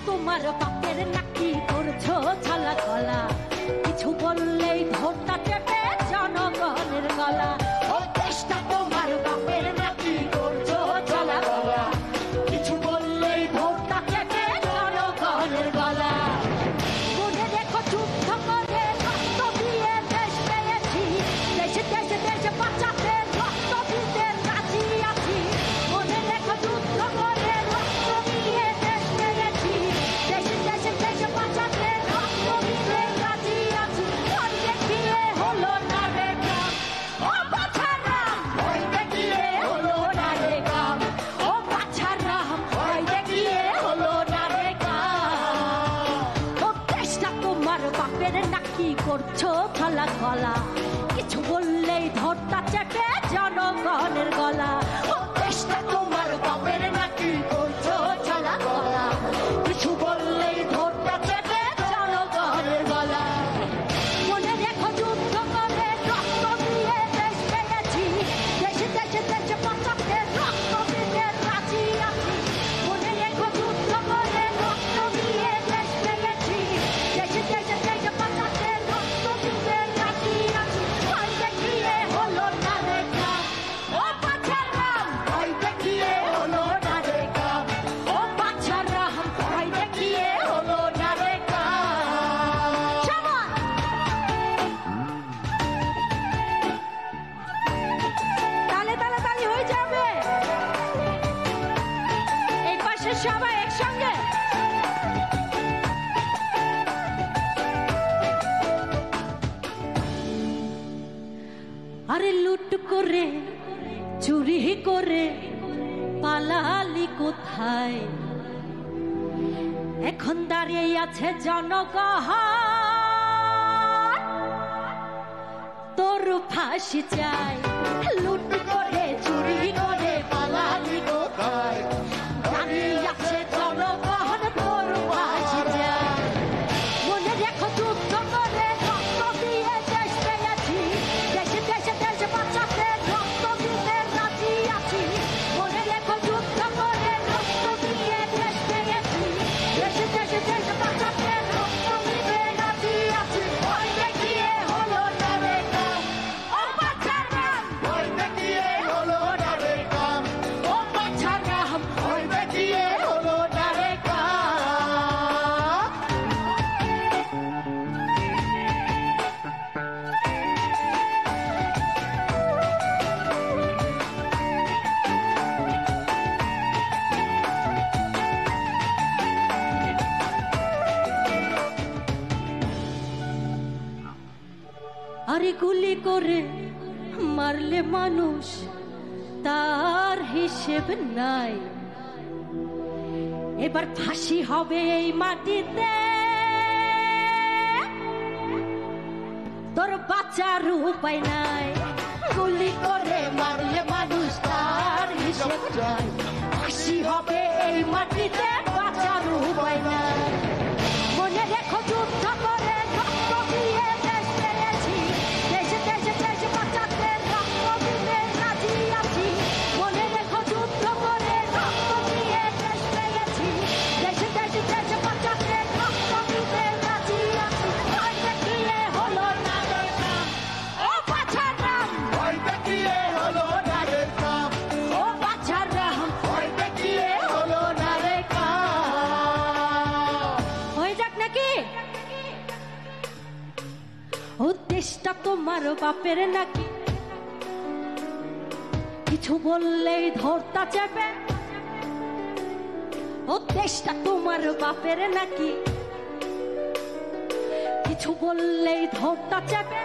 তোমার বাপের নাকি করছো ছলা গলা, কিছু বললেই ধরতা চেপে জনগণের গলা। ও দেশটা তোমার বাপের নাকি করছো ছলা গলা, কিছু বললেই ধরতা চেপে জনগণের গলা। মনে রেখো যুদ্ধ করে রক্ত দিয়ে দেশ পেয়েছি, দেশে দেশে দেশে বাঁচাতে রক্ত দিতে রাজি আছি। মনে রেখো যুদ্ধ করে রক্ত দিয়ে দেশ পেয়েছি, দেশে দেশে দেশে বাঁচাতে রক্ত দিতে রাজি আছি। ওই দেখিয়ে হলো না রে কাম, ও বাছারাম ওই দেখিয়ে হলো না রে কাম, ও বাছারাম ওই দেখিয়ে হলো না রে কাম। ও দেশটা তোমার বাপের নাকি করছো ছলা গলা, কিছু বললেই ধরতা চেপে জনগণের গলা। ও দেশটা তোমার বাপের নাকি করছো ছলা গলা, কিছু বললেই ধরতা চেপে জনগণের গলা। মনে রেখো যুদ্ধ করে রক্ত দিয়ে দেশ পেয়েছি, দেশে দেশে দেশে বাঁচাতে রক্ত দিতে রাজি আছি। মনে রেখো যুদ্ধ করে রক্ত দিয়ে দেশ পেয়েছি, দেশে দেশে দেশে বাঁচাতে রক্ত দিতে রাজি আছি। ওই দেখিয়ে হলো না রে কাম, ও বাছারাম ওই দেখিয়ে হলো না রে কাম, ও বাছারাম ওই দেখিয়ে হলো না রে কাম। সবাই তালে তালে তালি হয়ে যাবে, এই পাশে সবাই একসঙ্গে। আরে লুট করে চুরি করে পালালি কোথায়, এখন দাঁড়িয়ে আছে জনগণ, তোর ফাঁসি চাই। লুট করে চুরি করে পালালি কোথায়, দাঁড়িয়ে আছে জনগণ, তোর ফাঁসি চাই। মনে রেখো যুদ্ধ করে রক্ত দিয়ে দেশ পেয়েছি, দেশে দেশে দেশে বাঁচাতে রক্ত দিতে রাজি আছি। মনে রেখো যুদ্ধ করে রক্ত দিয়ে দেশ পেয়েছি, দেশে দেশে দেশে বাঁচাতে রক্ত দিতে রাজি আছি। ওই দেখিয়ে হলো না রে কাম, ও বাছারাম ওই দেখিয়ে হলো না রে কাম, ও বাছারাম ওই দেখিয়ে হলো না রে কাম। আরে গুলি করে মারলে মানুষ তার হিসেব নাই, এবার ফাঁসি হবে এই মাটিতে, তোর বাঁচার উপায় নাই। গুলি করে মারলে মানুষ তার হিসেব নাই, ফাঁসি হবে এই মাটিতে, বাঁচার উপায় নাই। মনে রেখো যুদ্ধ করে রক্ত দিয়ে দেশ পেয়েছি, দেশে দেশে দেশে বাঁচাতে রক্ত দিতে রাজি আছি। মনে রেখো যুদ্ধ করে রক্ত দিয়ে দেশ পেয়েছি, দেশে দেশে দেশে বাঁচাতে রক্ত দিতে রাজি আছি। ওই দেখিয়ে হলো না রে কাম, ও বাছারাম ওই দেখিয়ে হলো না রে কাম, ও বাছারাম ওই দেখিয়ে হলো না রে কাম। হয়ে যাক নাকি? ও দেশটা তোমার বাপের নাকি, কিছু বললেই ধরতা চেপে। ও দেশটা তোমার বাপের নাকি, কিছু বললেই ধরতা চেপে।